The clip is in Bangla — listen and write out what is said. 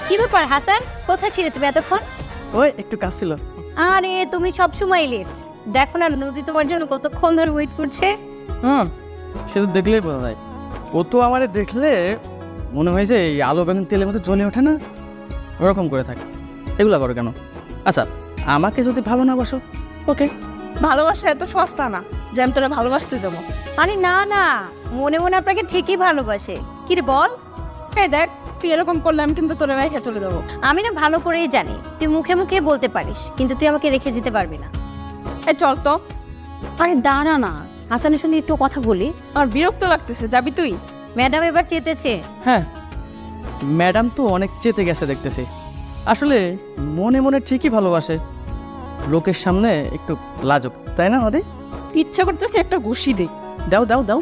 কি ব্যাপার হাসান, কোথায় ছিলে তুমি এতক্ষণ? ওই একটু কাজ ছিল। আরে তুমি সবসময় লেট। দেখো না নদী তোমার জন্য কতক্ষণ ধরে ওয়েট করছে। সে তো দেখলেই বোঝা যায়। ও তো আমারে দেখলে মনে হয় যে এই আলো বেগুন তেলের মতো জ্বলে ওঠে না, ওরকম করে থাকে। এগুলা করো কেন? আচ্ছা, আমাকে যদি ভালো না বাসো, ওকে। ভালোবাসা এত সস্তা না যে আমি তোরা ভালোবাসতে যাবো। আরে না না, মনে মনে আপনাকে ঠিকই ভালোবাসে। কি রে বল। এই দেখ, তুই এরকম করলে আমি কিন্তু তোরা রেখে চলে যাবো। আমি না ভালো করেই জানি তুই মুখে মুখে বলতে পারিস, কিন্তু তুই আমাকে রেখে যেতে পারবি না। এই চল তো। আরে দাঁড়া না, হাসানের সঙ্গে একটু কথা বলি। আমার বিরক্ত লাগতেছে, যাবি তুই? ম্যাডাম এবার চেতেছে। হ্যাঁ, ম্যাডাম তো অনেক চেতে গেছে দেখতেছি। আসলে মনে মনে ঠিকই ভালোবাসে, লোকের সামনে একটু লাজুক, তাই না? ওদের ইচ্ছা করতেছে একটা ঘুষি দে। দাও দাও দাও।